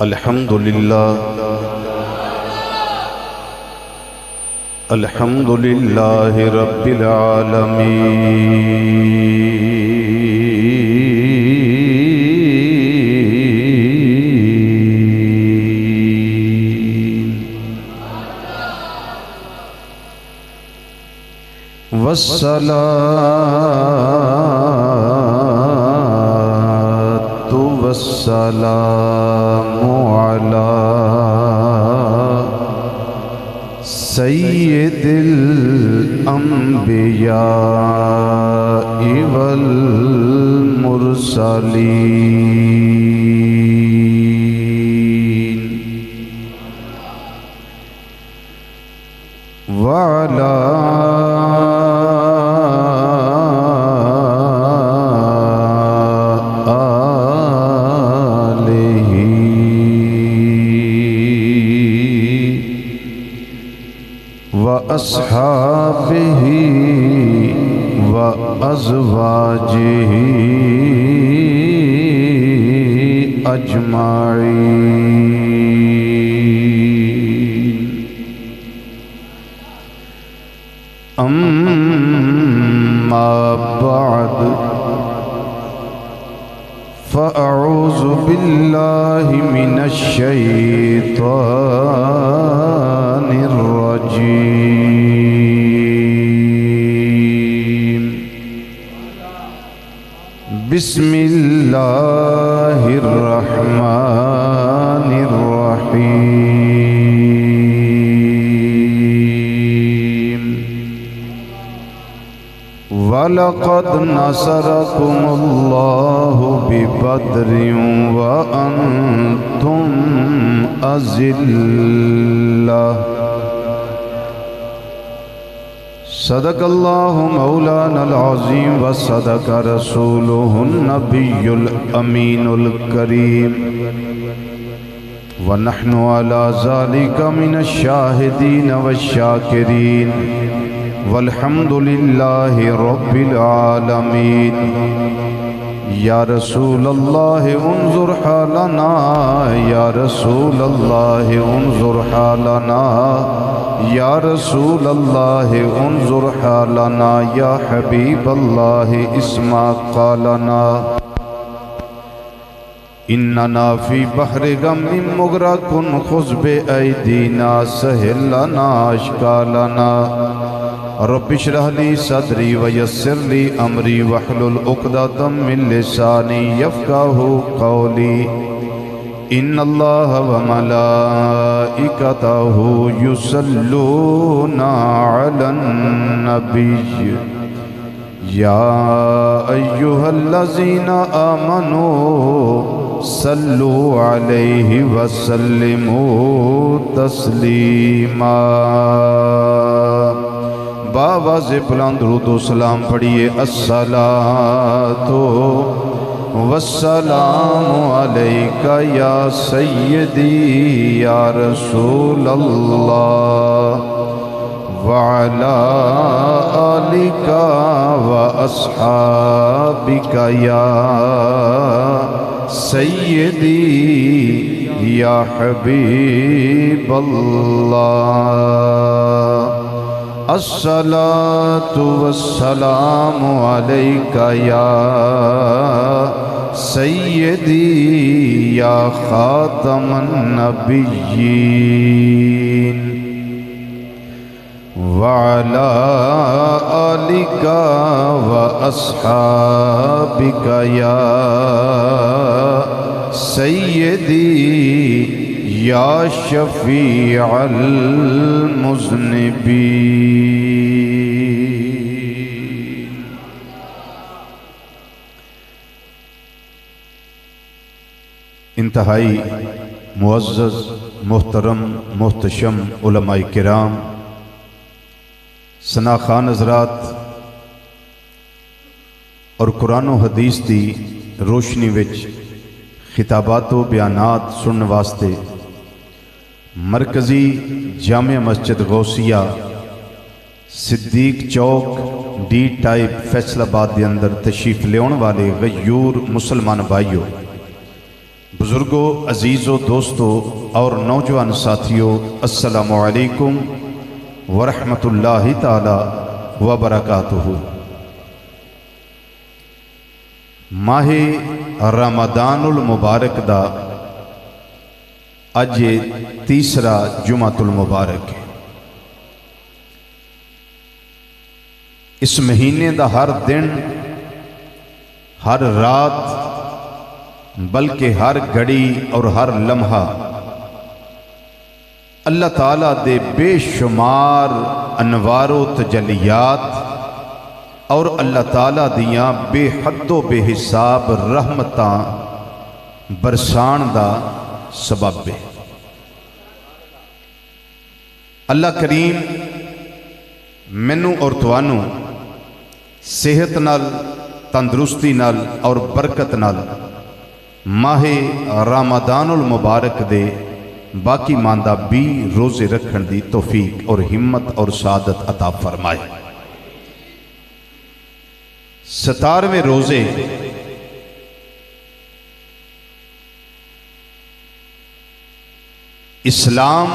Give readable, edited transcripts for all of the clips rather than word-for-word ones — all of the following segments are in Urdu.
الحمد للہ رب العالمین والصلاة والسلام علی سید الانبیاء والمرسلین وعلی وأصحابه وأزواجه أجمعين أما بعد فأعوذ بالله من الشيطان الرجيم بسم الله الرحمن الرحيم وَلَقَدْ نَصَرَكُمُ اللَّهُ بِبَدْرٍ وَأَنْتُمْ أَذِلَّةٌ صدق اللہ مولانا العظیم وصدق رسولہ النبی الامین الکریم ونحن على ذلك من الشاہدین والشاکرین والحمد للہ رب العالمین یا رسول اللہ انظر حالنا یا رسول اللہ انظر حالنا یا رسول اللہ انظر حالنا یا حبیب اللہ اسمع قالنا اننا فی بحر غم مغرق خذ بأیدینا سہل لنا اشکالنا رب اشرح لی صدری ویسر لی امری واحلل عقدۃ من لسانی یفقہوا قولی ان اللہ وملائکتہ یصلون علی النبی یا ایہا الذین آمنوا صلوا علیہ وسلموا تسلیما باواز بلند درود و سلام پڑھیے الصلاۃ والسلام علیک یا سیدی یا رسول اللہ وعلی آلک واصحابک یا سیدی یا حبیب اللہ الصلاة والسلام علیک یا سیدی یا خاتم النبیین وعلی آلک واصحابک یا سیدی یا شفیع المذنبین انتہائی معزز محترم محتشم علماء کرام ثنا خان حضرات اور قرآن و حدیث دی روشنی وچ خطابات و بیانات سننے واسطے مرکزی جامع مسجد غوثیہ صدیق چوک ڈی ٹائپ فیصل آباد کے اندر تشریف لیون والے غیور مسلمان بھائیو بزرگوں، عزیزوں، دوستوں اور نوجوان ساتھیوں، السلام علیکم ورحمۃ اللہ تعالی وبرکاتہ۔ ماہ رمضان المبارک دا اج تیسرا جمعۃ المبارک ہے۔ اس مہینے دا ہر دن، ہر رات، بلکہ ہر گھڑی اور ہر لمحہ اللہ تعالیٰ دے بے شمار انوار و تجلیات اور اللہ تعالیٰ دیاں بے حد و بے حساب رحمتاں برسان دا سبب ہے۔ اللہ کریم مینوں اور توانوں صحت نال، تندرستی نال اور برکت نال ماہ رمضان المبارک دے باقی ماندہ بھی روزے رکھن دی توفیق اور ہمت اور سعادت عطا فرمائے۔ 17ویں روزے اسلام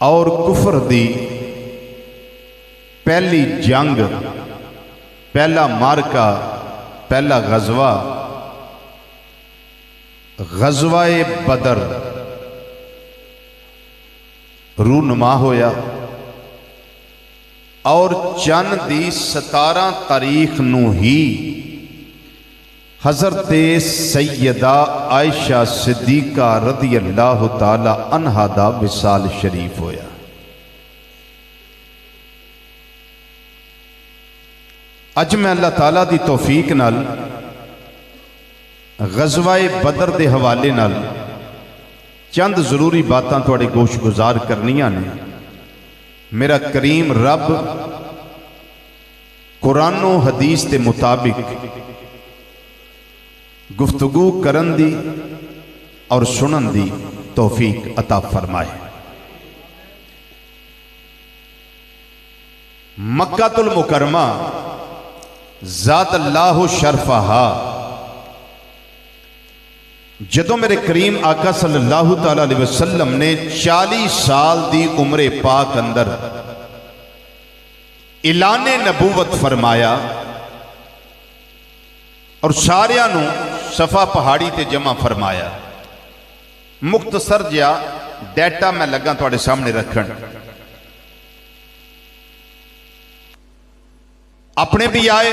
اور کفر دی پہلی جنگ، پہلا مارکا، پہلا غزوہ، غزوہ بدر رونما ہویا اور چند دی 17 تاریخ نو ہی حضرت سیدہ عائشہ صدیقہ رضی اللہ تعالی عنہا دا وصال شریف ہویا۔ اج میں اللہ تعالیٰ دی توفیق نال غزوہ بدر دے حوالے نال چند ضروری باتاں تواڈے گوش گزار کرنیاں نے۔ میرا کریم رب قرآن و حدیث دے مطابق گفتگو کرن دی اور سنن دی توفیق عطا فرمائے۔ مکہ المکرمہ ذات اللہ شرفہا، جدوں میرے کریم آقا صلی اللہ تعالیٰ علیہ وسلم نے 40 سال دی عمر پاک اندر اعلان نبوت فرمایا اور ساریاں نو صفا پہاڑی تے جمع فرمایا، مختصر جہا ڈیٹا میں لگا تواڈے سامنے رکھن۔ اپنے بھی آئے،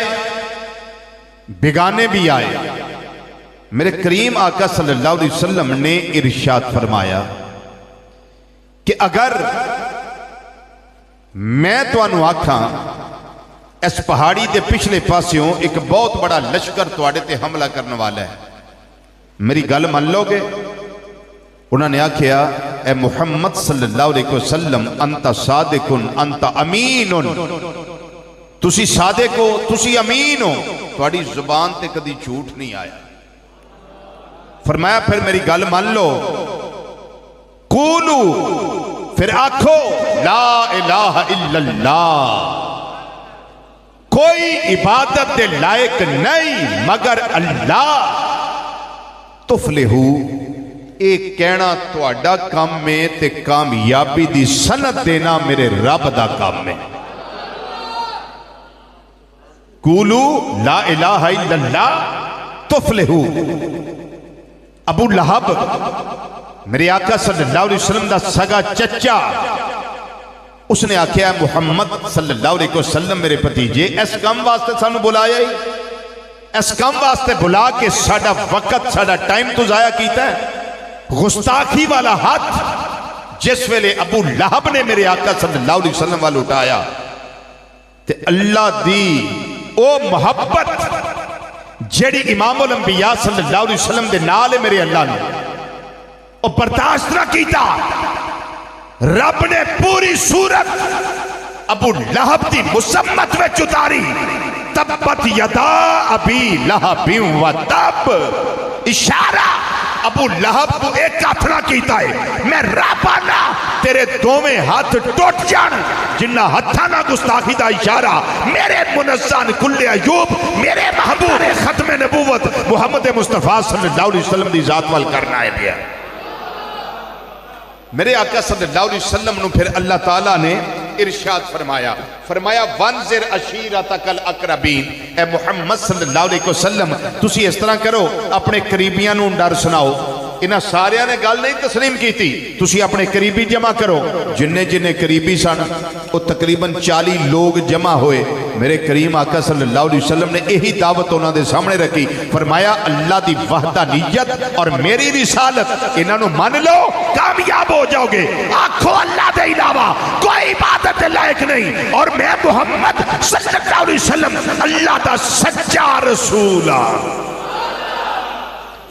بیگانے بھی آئے۔ میرے کریم آقا صلی اللہ علیہ وسلم نے ارشاد فرمایا کہ اگر میں توانوں آکھاں اس پہاڑی دے پچھلے پاسیوں ایک بہت بڑا لشکر تواڈے تے حملہ کرنے والا ہے، میری گل مان لو گے؟ انہوں نے آکھیا اے محمد صلی اللہ علیہ وسلم انت صادقن انت امینن، تسی صادق ہو، تسی امین ہو، تواڈی زبان تے کدی جھوٹ نہیں آیا۔ فرمایا پھر میری گل مان لو، قولو، پھر آکھو لا الہ الا اللہ، کوئی عبادت دے لائق نہیں مگر اللہ، تفلحو، ایک کہنا تواڈا کام میں تے کامیابی دی سند دینا میرے رب دا کام میں۔ قولو لا الہ الا اللہ تفلحو۔ ابو لہب میرے آقا صلی اللہ علیہ وسلم دا سگا چچا، اس نے آکھیا محمد صلی اللہ علیہ وسلم میرے بھتیجے اس کام واسطے سانو بلایا ہی، اس کام واسطے بلا کے ساڈا وقت ساڈا ٹائم تو ضائع کیتا ہے۔ گستاخی والا ہاتھ جس ویلے ابو لہب نے میرے آقا صلی اللہ علیہ وسلم والے اٹھایا تے اللہ دی او محبت جیڑی امام الانبیاء صلی اللہ علیہ وسلم دے نال ہے میرے اللہ نے او برداشت نہ کیتا، رب نے پوری صورت ابو لہب دی مسمت میں چتاری، تبت یدا ابی لہب و تب، اشارہ ابو لہب تو ایک ہاتھ نہ کیتا ہے میں رابانہ تیرے دوویں ہاتھ ٹوٹ جان جنہ ہتھا نہ گستاخی دا اشارہ میرے منزان کل ایوب میرے محبوب ختم نبوت محمد مصطفیٰ صلی اللہ علیہ وسلم دی ذات وال کرنا ہے دیا میرے آقا صلی اللہ علیہ وسلم نو پھر اللہ تعالیٰ نے ارشاد فرمایا وانذر عشیرتک الاقربین اے محمد صلی اللہ علیہ وسلم تسی اس طرح کرو اپنے قریبیاں نو ڈر سناؤ انہاں سارے نے گل نہیں تسلیم کی تھی تسی اپنے قریبی جمع کرو جنہیں قریبی سن وہ تقریباً 40 لوگ جمع ہوئے میرے کریم آقا صلی اللہ علیہ وسلم نے یہی دعوت انہوں نے سامنے رکھی فرمایا اللہ دی وحدانیت اور میری رسالت انہوں نے مان لو کامیاب ہو جاؤ گے آنکھوں اللہ دے علاوہ کوئی عبادت لائق نہیں اور میں محمد صلی اللہ علیہ وسلم اللہ دا سچا رسول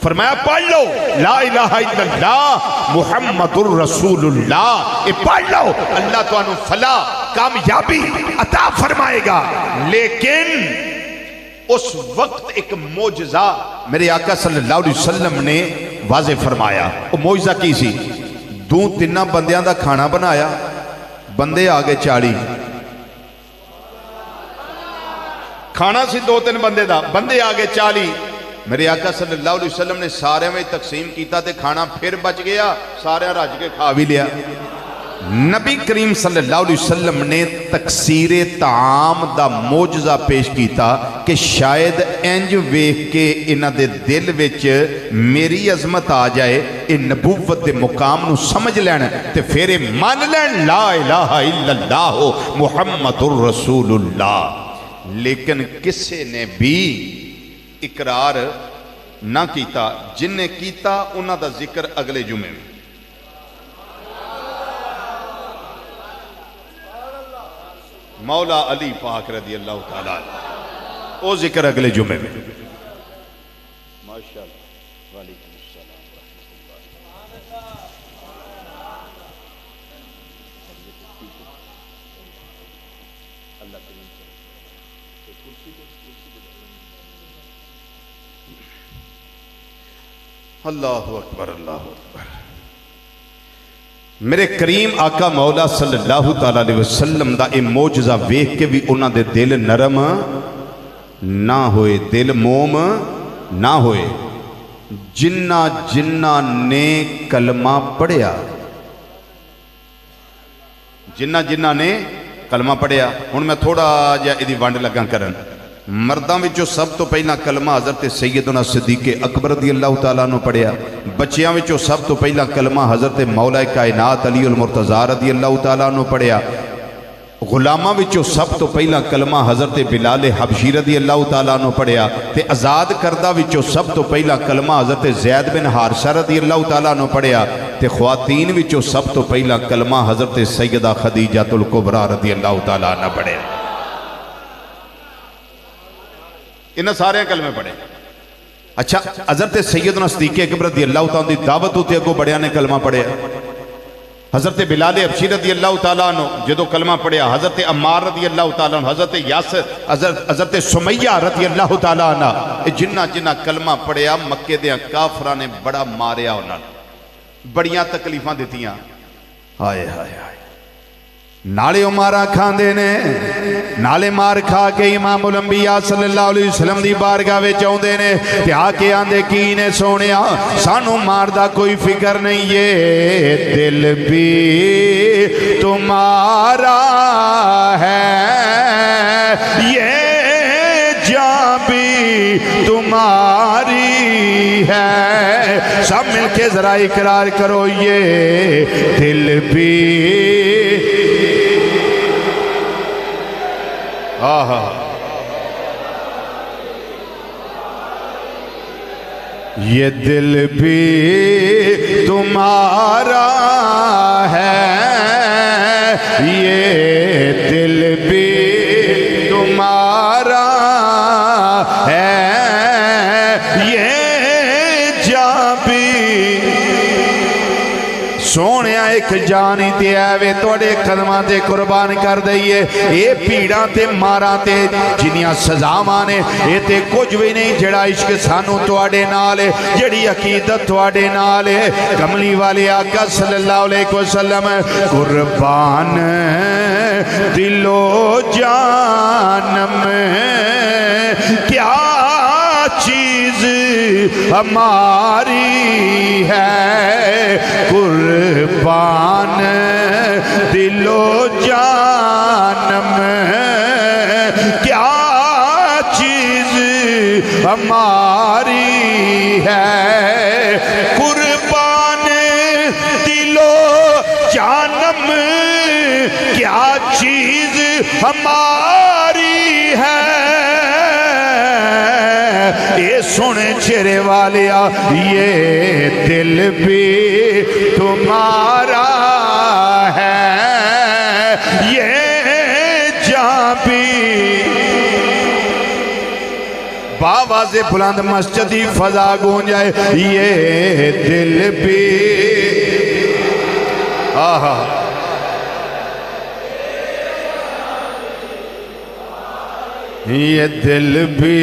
فرمایا پڑھ لو لا الہ الا اللہ محمد الرسول اللہ یہ پڑھ لو اللہ تو انہوں فلاح کامیابی عطا فرمائے گا لیکن اس وقت ایک معجزہ میرے آقا صلی اللہ علیہ وسلم نے واضح فرمایا وہ معجزہ کی سی دو تینہ بندیاں دا کھانا بنایا بندے آگے 40 کھانا سی 2-3 بندے دا بندے آگے 40 میرے آقا صلی اللہ علیہ وسلم نے سارے میں تقسیم کیتا تے کھانا پھر بچ گیا سارے رج کے کھا بھی لیا نبی کریم صلی اللہ علیہ وسلم نے تکثیر طعام دا معجزہ پیش کیتا کہ شاید انج ویکھ کے انہاں دے دل وچ میری عظمت آ جائے اے نبوت دے مقام نو سمجھ لین تے پھر مان لین لا الہ الا اللہ محمد الرسول اللہ لیکن کسے نے بھی اقرار نہ کیتا جن نے کیتا انہاں دا ذکر اگلے جمعے میں مولا علی پاک رضی اللہ تعالیٰ او ذکر اگلے جمعے میں ماشاءاللہ وعلیکم السلام ورحمۃ اللہ اکبر اللہ اکبر میرے کریم آقا مولا صلی اللہ تعالیٰ علیہ وسلم دا اے معجزہ ویکھ کے بھی انہاں دے دل نرم نہ ہوئے دل موم نہ ہوئے جنہ نے کلمہ پڑھیا جنہ نے کلمہ پڑھیا ہن میں تھوڑا جا ادھی ونڈ لگا کرن مرداں وچوں سب تو پہلا کلمہ حضرت سیدنا صدیق اکبر رضی اللہ تعالیٰ نے پڑھیا بچیاں وچوں سب تو پہلا کلمہ حضرت مولا کائنات علی المرتضیٰ رضی اللہ تعالیٰ نے پڑھیا غلاماں وچوں سب تو پہلا کلمہ حضرت بلال حبشی رضی اللہ تعالیٰ نے پڑھیا تے آزاد کردہ وچوں سب تو پہلا کلمہ حضرت زید بن حارثہ رضی اللہ تعالیٰ نے پڑھیا تے خواتین وچوں سب تو پہلا کلمہ حضرت سیدہ خدیجہ الکبریٰ رضی اللہ تعالیٰ نے پڑھیا انہاں سارے کلمے پڑھے اچھا حضرت سیدنا صدیق اکبر رضی اللہ تعالیٰ دی دعوت ہوتے اگو بڑیاں نے کلمہ پڑھے حضرت بلال حبشی رضی اللہ تعالیٰ عنہ جدو کلمہ پڑھیا حضرت عمار رضی اللہ تعالیٰ عنہ حضرت یاسر حضرت سمیہ رضی اللہ تعالیٰ عنہ جنہ کلمہ پڑھیا مکے دیاں کافران نے بڑا ماریا انہاں بڑیاں تکلیفاں دیتیاں ہائے ہائے ہائے نالے مارا کھان دینے نالے مار کھا کے امام الانبیاء صلی اللہ علیہ وسلم دی بارگاہ وے چاہوں دینے تے آکے آندے کینے سونیا سانو ماردہ کوئی فکر نہیں یہ دل بھی تمہارا ہے یہ جان بھی تمہاری ہے سب مل کے ذرا اقرار کرو یہ دل بھی یہ دل بھی تمہارا ہے یہ دل بھی تمہارا ہے یہ جان بھی سونے ایک جان ہی تے آوے توڑے قدمہ تے قربان کر دئیے اے پیڑاں تے ماراں تے جنیاں سزامانے اے تے کچھ بھی نہیں جڑا عشق سانو توڑے نالے جڑی عقیدت توڑے نالے کملی والے آقا صلی اللہ علیہ وسلم قربان دل و جانم کیا چیز ہماری ہے قربان دل و جانم کیا چیز ہماری ہے قربان دل و جانم کیا چیز ہماری ہے یہ سنے چہرے والیا یہ دل بھی تمہارا ہے یہ جان بھی باواز بلند مسجدی فضا گونجائے یہ دل بھی آہا یہ دل بھی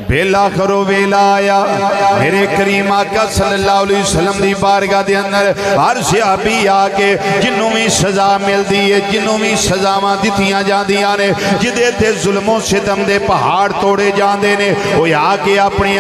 بیلا کرو بیلا آیا میرے کریم آقا صلی اللہ علیہ وسلم دی بارگاہ دے اندر ہر صحابی آکے جنوں میں سزا مل دیئے جنوں میں سزاواں دتیاں جان دیاں نے جدے تے ظلم و ستم دے پہاڑ توڑے جان دے نے وہ آکے اپنی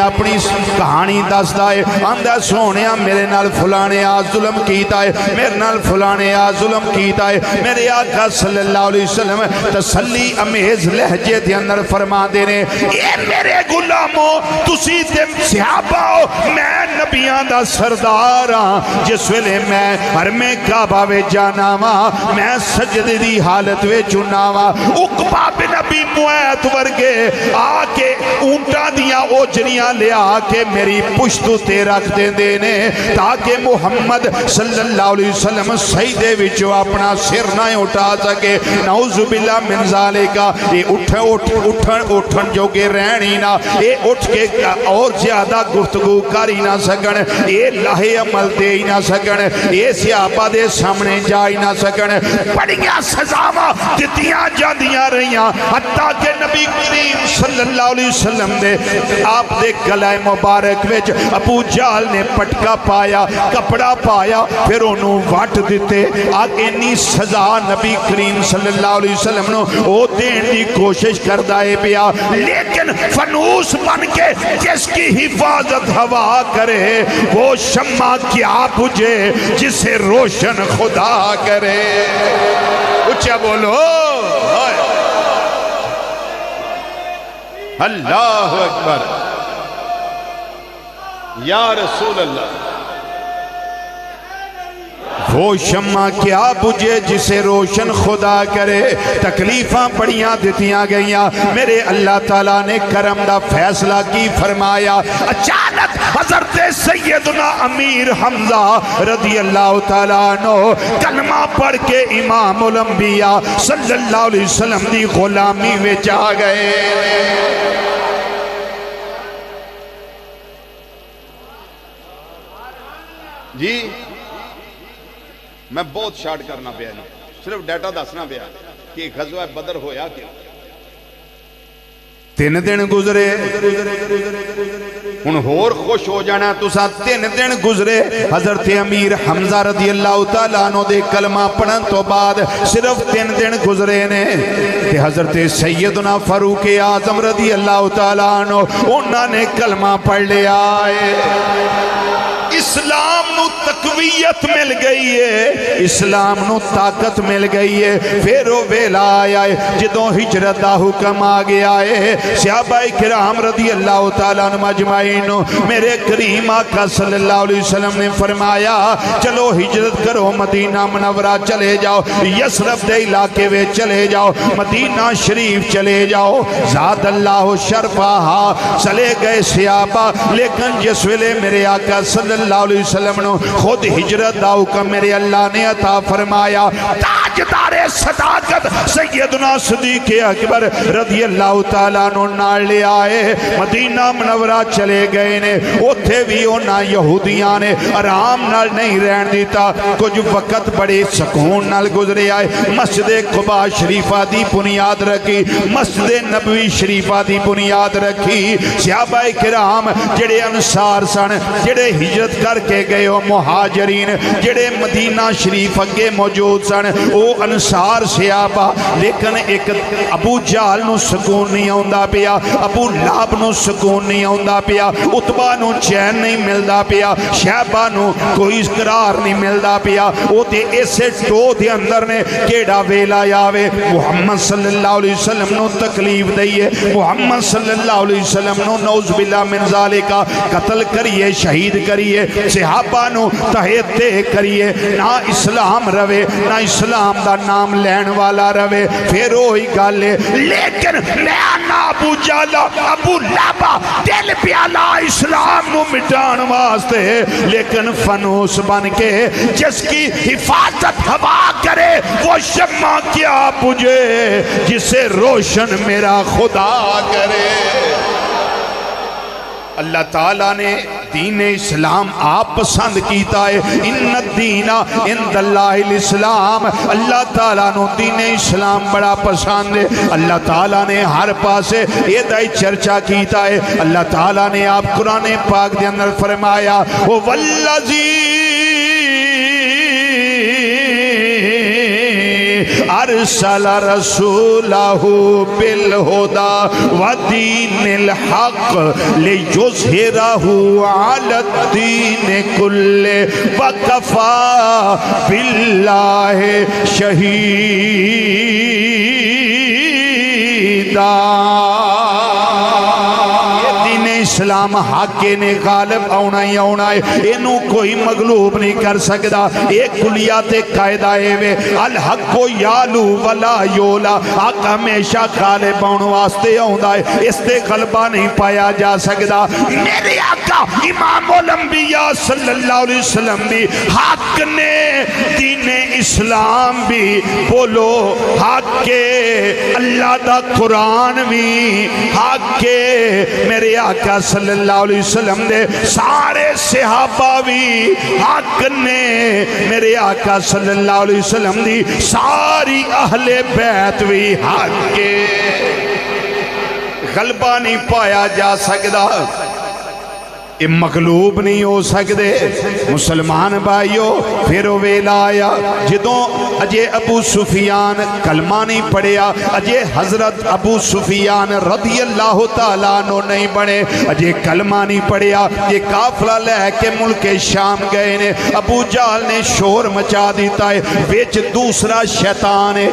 کہانی دستا ہے اندہ سونیا میرے نال فلانے آ ظلم کیتا ہے میرے نال فلانے آ ظلم کیتا ہے میرے آقا صلی اللہ علیہ وسلم تسلی امیز لہجے دے اندر فرما دے نے اے میرے غلامو تسی تے صحابہ میں نبیاں دا سردار ہاں جس ویلے میں حرم کعبہ وے جانا وا میں سجدے دی حالت وے چنا وا عقبہ بن ابی معیط ورگے آ کے اونٹاں دیاں اوجریاں لے آ کے میری پشت تے رکھ دے نے تاکہ محمد صلی اللہ علیہ وسلم سجدے وچوں اپنا سر نہ اٹھا سکے نعوذ باللہ من ذالکا یہ اٹھن جو کہ رہنی نہ یہ اٹھ کے اور زیادہ گفتگو کر ہی نہ سکن یہ لاہے عمل دے ہی نہ سکن یہ صحابہ دے سامنے جا ہی نہ سکن بڑیاں سزاواں دتیاں جاندیاں رہیاں حتیٰ کہ نبی کریم صلی اللہ علیہ وسلم دے آپ دے گلہ مبارک وچ ابو جہل نے پٹکا پایا کپڑا پایا پھر انہوں وٹ دیتے آگ انی سزا نبی کریم صلی اللہ علیہ وسلم نے او دین دی کوشش کردائے پیا لیکن فنوس بن کے جس کی حفاظت ہوا کرے وہ شمع کیا بجھے جسے روشن خدا کرے اچھا بولو اللہ اکبر یا رسول اللہ وہ شمع کیا بجھے جسے روشن خدا کرے تکلیفاں بڑیاں دتیاں گئیاں میرے اللہ تعالیٰ نے کرم دا فیصلہ کی فرمایا اچانک حضرت سیدنا امیر حمزہ رضی اللہ تعالیٰ عنہ کلمہ پڑھ کے امام الانبیاء صلی اللہ علیہ وسلم دی غلامی میں جا گئے جی میں بہت شارٹ کرنا پیا صرف ڈیٹا دسنا پیا کہ غزوہ بدر ہویا کیا 3 دن گزرے ہن ہور خوش ہو جانا تساں 3 دن گزرے حضرت امیر حمزہ رضی اللہ تعالیٰ عنہ دے کلمہ پڑھن تو بعد صرف 3 دن گزرے نے کہ حضرت سیدنا فاروق اعظم رضی اللہ تعالیٰ عنہ انہوں نے کلمہ پڑھ لیا ہے اسلام نو تقویت مل گئی ہے اسلام نو طاقت مل گئی ہے پھر وہ ویلا آیا ہے جدوں ہجرت دا حکم آ گیا ہے صحابہ کرام رضی اللہ تعالیٰ عنہ مجمعین میرے کریم آقا صلی اللہ علیہ وسلم نے فرمایا چلو ہجرت کرو مدینہ منورہ چلے جاؤ یثرب دے علاقے میں چلے جاؤ مدینہ شریف چلے جاؤ ذات اللہ شرفہا چلے گئے صحابہ لیکن جس ویلے میرے آقا صلی اللہ علیہ وسلم نے خود ہجرت دا حکم میرے اللہ نے عطا فرمایا تاجدار صداقت سیدنا صدیق اکبر رضی اللہ تعالیٰ عنہ نال لے آئے مدینہ منورہ چلے گئے نے اوتھے بھی اونا یہودیاں نے آرام نال نہیں رہن دیتا کچھ وقت بڑے سکون نال گزرے آئے مسجد قباء شریفہ دی بنیاد رکھی مسجد نبوی شریفہ دی بنیاد رکھی صحابہ کرام جڑے انصار سن جڑے ہجرت کر کے گئے ہو مہاجرین جڑے مدینہ شریف اگے موجود سن او انصار صحابہ لیکن ایک ابو جہل نو سکون نہیں آندا پیا ابو لہب نو سکون نہیں آندا پیا عتبہ نو چین نہیں ملدا پیا شیبہ نو کوئی قرار نہیں ملدا پیا او تے ایسے ٹو دے اندر نے کیڑا ویلا آوے محمد صلی اللہ علیہ وسلم نو تکلیف دئیے محمد صلی اللہ علیہ وسلم نو نعوذ باللہ من ذالکا قتل کریے شہید کریے صحابہ نو تہتے کریے نہ اسلام روے نہ اسلام دا نام لین والا روے پھر وہی گل ہے لیکن میں آنا ابو جہل ابو لہب دل پیالا اسلام نو مٹان واسطے لیکن فنوس بن کے جس کی حفاظت ہوا کرے وہ شمع کیا بجھے جسے روشن میرا خدا کرے اللہ تعالیٰ نے دین اسلام آپ پسند کیتا ہے ان الدین عند اللہ الاسلام اللہ تعالیٰ نے دین اسلام بڑا پسند ہے اللہ تعالیٰ نے ہر پاسے یہ دائی چرچا کیتا ہے اللہ تعالیٰ نے آپ قرآن پاک دے اندر فرمایا وَالَّذِي ارسل رسولہ بالہدى ودین الحق لیظہرہ علی الدین کلہ وکفی باللہ شہیدا اسلام حق نے غالب آنا ہی آنا ہے انہوں کوئی مغلوب نہیں کر سکتا ایک کلیات قائدہ ہے الحق کو یالو ولا یولا حق ہمیشہ غالب آنا واسطے آنا ہے اس تے غلبہ نہیں پایا جا سکتا میرے آقا امام الانبیاء صلی اللہ علیہ وسلم بھی حق نے دین اسلام بھی بولو حق کے اللہ دا قرآن بھی حق کے میرے آقا صلی اللہ علیہ وسلم دے سارے صحابہ بھی حق نے میرے آقا صلی اللہ علیہ وسلم دی ساری اہل بیت بھی حق کے غلبہ نہیں پایا جا سکتا یہ مغلوب نہیں ہو سکتے مسلمان بھائیو پھر ویلا آیا جدوں اجے ابو سفیان کلمہ نہیں پڑھیا اجے حضرت ابو سفیان رضی اللہ تعالیٰ عنہ نہیں بڑھے اجے کلمہ نہیں پڑھیا یہ قافلہ لے کے ملک شام گئے نے ابو جہل نے شور مچا دیتا ہے بیچ دوسرا شیطان ہے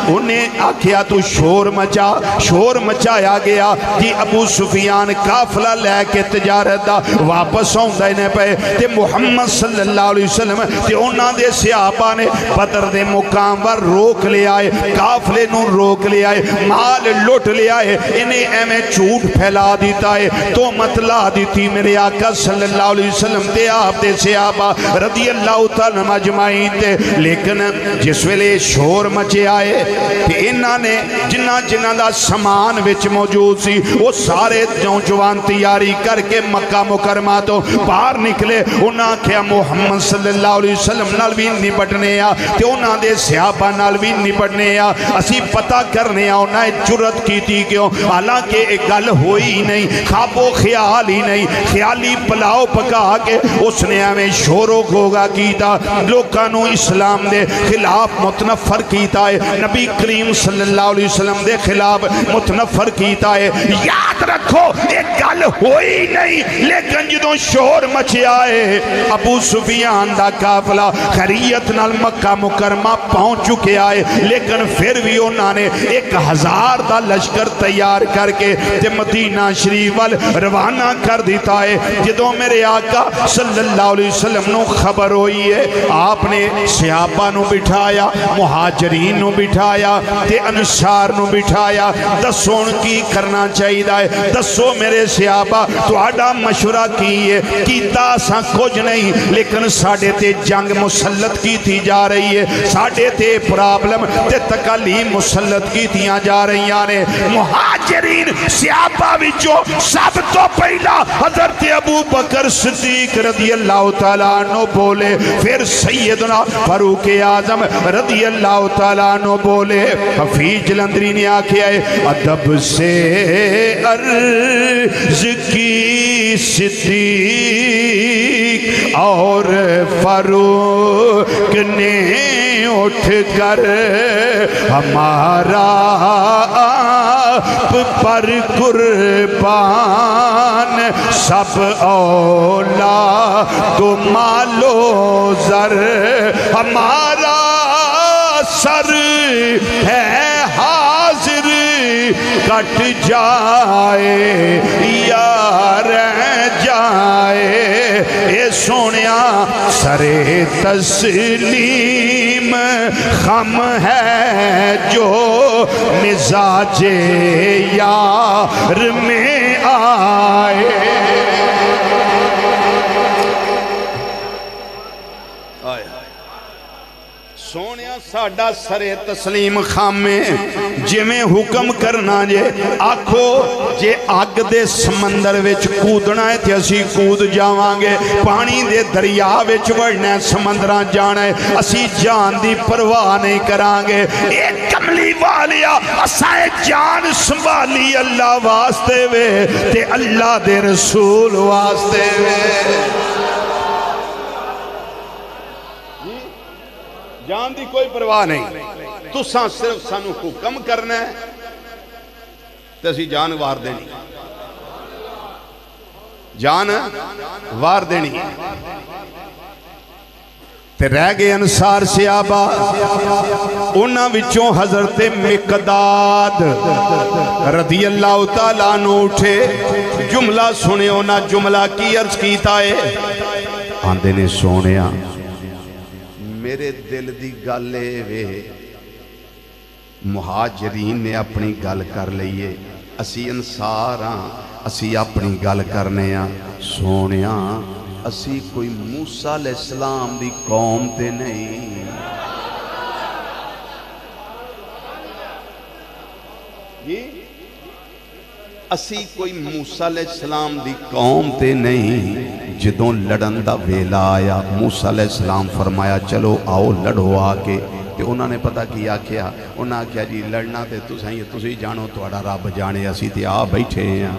انہیں آکھیا تو شور مچایا گیا جی ابو سفیان قافلہ لے کے تجارت دا واپس آؤں نے پہ تے محمد صلی اللہ علیہ وسلم تے انہاں دے صحابہ نے بدر دے مقام پر روک لے آئے قافلے نو روک لے آئے مال لٹ لے آئے انہیں ایمیں جھوٹ پھیلا دیتا ہے تو مطلع دیتی میرے آقا صلی اللہ علیہ وسلم تے آپ دے صحابہ رضی اللہ تعالیٰ مجمعین تے لیکن جس ویلے شور مچے آئے تے انہاں نے جنہ دا سامان وچ موجود سی وہ سارے نوجوان تیاری کر کے مکہ مکرمہ تو باہر نکلے انہاں کیا محمد صلی اللہ علیہ وسلم نال بھی نپٹنے آ تے انہاں دے صحابہ نال بھی نپٹنے آ اسی پتہ کرنے آ انہاں جرت کی تھی کیوں حالانکہ ایک گل ہوئی نہیں خواب و خیال ہی نہیں خیالی پلاؤ پکا کے اس نے ہمیں شور و گوگا کیتا لوکانو اسلام دے خلاف متنفر کیتا ہے نبی کریم صلی اللہ علیہ وسلم دے خلاف متنفر کیتا ہے یاد رکھو ایک گل ہوئی نہیں لیکن جدوں شور مچے آئے ابو سفیان دا قافلہ خریت نال مکہ مکرمہ پہنچ چکے آئے لیکن پھر بھی انہوں نے 1000 دا لشکر تیار کر کے تے مدینہ شریف وال روانہ کر دیتا ہے جدوں میرے آقا صلی اللہ علیہ وسلم نو خبر ہوئی ہے آپ نے صحابہ نو بٹھایا مہاجرین نو بٹھایا تے انصار نو بٹھایا دسوں کی کرنا چاہیے دسو میرے صحابہ تو آڈا مشورہ مشورہ کیے کیتا سا کچھ نہیں لیکن ساڑھے تے جنگ مسلط کی تھی جا رہی ہے ساڑھے تے پرابلم تے تکالیم مسلط کی تھیاں جا رہی آنے مہاجرین صحابہ وچوں سب تو پہلا حضرت ابو بکر صدیق رضی اللہ تعالیٰ عنہ بولے پھر سیدنا فاروق اعظم رضی اللہ تعالیٰ عنہ بولے حفیظ جلندری نے آکے آئے ادب سے عرض کی صدیق اور فاروق نے اٹھ کر ہمارا آپ پر قربان سب اولاد و مال و زر ہمارا سر ہے حاضر کٹ جائے یا رہ جائے اے سونیا سر تسلیم خم ہے جو مزاج یار میں آئے سونیا ساڑھا سر تسلیم خامے جے میں حکم کرنا جے آکھو جے آگ دے سمندر وچ کودنا ہے تے اسی کود جاوانگے پانی دے دریا وچ وڑنا ہے سمندران جانا ہے اسی جان دی پرواہ نہیں کرانگے ایک کملی والیا اسائے جان سنبھالی اللہ واسطے وے تے اللہ دے رسول واسطے وے جان دی کوئی پرواہ نہیں تو صرف سانو حکم کرنا ہے تو اسی جان وار دینی جان وار دینی تے رہ گئے انصار صحابہ انہاں وچوں حضرت مقداد رضی اللہ تعالیٰ عنہ اٹھے جملہ سنے ہونا جملہ کی عرض کیتا ہے آندے نے سونیا میرے دل دی گالے وے مہاجرین نے اپنی گال کر لئیے اسی انصاراں اسی اپنی گال کرنیاں سونیاں اسی کوئی موسیٰ علیہ السلام دی قوم تے نہیں اسی کوئی موسیٰ علیہ السلام دی قوم تے نہیں جدوں لڑن دا ویلا آیا موسیٰ علیہ السلام فرمایا چلو آؤ لڑو آکے کہ انہوں نے پتہ کیا کیا انہوں نے کیا جی لڑنا تے تسی جانو توڑا رب جانے اسی تے آ بیٹھے ہیں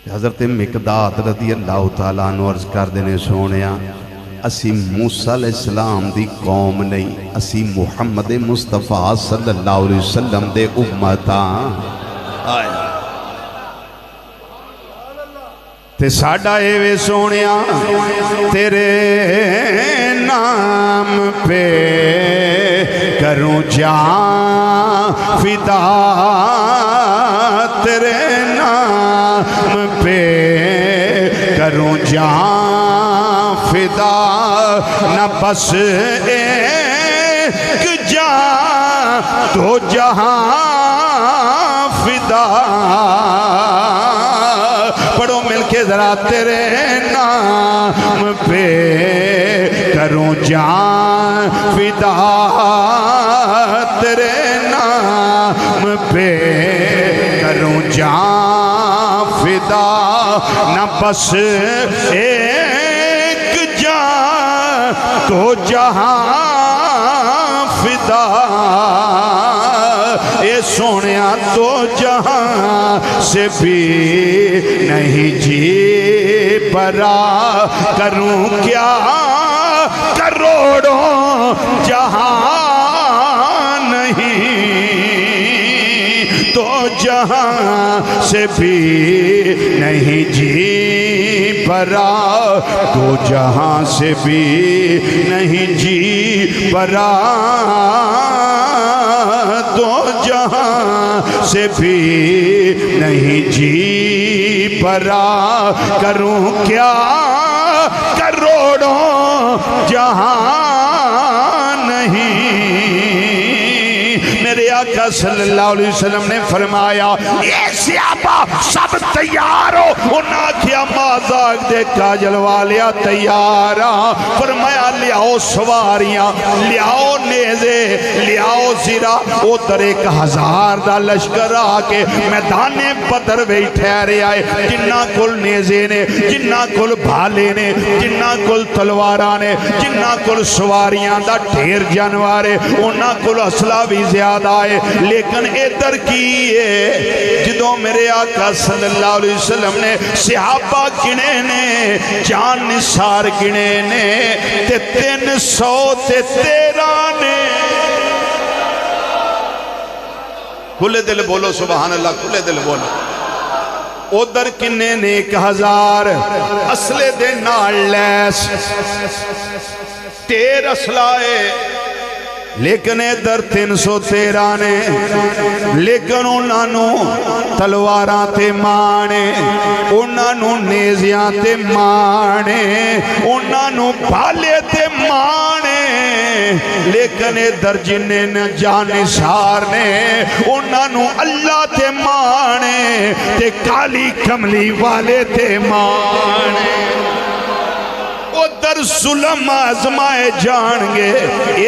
حضرت مقداد رضی اللہ تعالیٰ عنہ عرض کر دینے سونیا اسی موسیٰ علیہ السلام دی قوم نہیں اسی محمد مصطفیٰ صلی اللہ علیہ وسلم دے امتاں آیا تے ساڑھا ایوے سونیا تیرے نام پہ کروں جان فدا تیرے نام پہ کروں جان فدا نہ بس ایک جان تو جہاں فدا پڑھو مل کے ذرا تیرے نام پہ کروں جان فدا تیرے نام پہ کروں جان فدا نہ بس ایک جان تو جہاں فدا اے سونیا تو جہاں سے بھی نہیں جی برا کروں کیا کروڑوں جہاں نہیں تو جہاں سے بھی نہیں جی برا تو جہاں سے بھی نہیں جی برا تو جہاں سے بھی نہیں جی برا کروں کیا کروڑوں جہاں نہیں میرے آقا صلی اللہ علیہ وسلم نے فرمایا یہ صحابہ سب تیار ہو؟ انہاں کیا مازاق دے کاجل والیا تیار ہاں۔ فرمایا لیاؤ سواریاں، لیاؤ نیزے، لیاؤ زیرہ۔ ادھر 1000 دا لشکر آ کے میدان بدر وی ٹھہرے آئے، جنہ کل نیزے نے، جنہ کل بھالے نے، جنہ کل تلواراں نے، جنہ کل سواریاں دا ڈھیر جانوارے، انہاں کل اسلحہ بھی زیادہ آئے۔ لیکن ادھر کی ہے جدوں میرے آقا صلی اللہ علیہ وسلم نے صحابہ گنے نے، جان نثار گنے نے، تے 313 نے۔ کھلے دل بولو سبحان اللہ، کھلے دل بولو۔ ادھر کنے نے 1000 اسلحے دے نال لیس، ٹیر اسلحے، لیکن ادھر 313 نے۔ لیکن انہوں تلواراں تے مانے، انہوں نیزیاں تے مانے، انہوں بھالے تے مانے، لیکن ادھر جنہیں جانشار نے انہوں اللہ تے مانے تے کالی کملی والے تے مانے۔ ادھر ظلم آزمائے جان گے،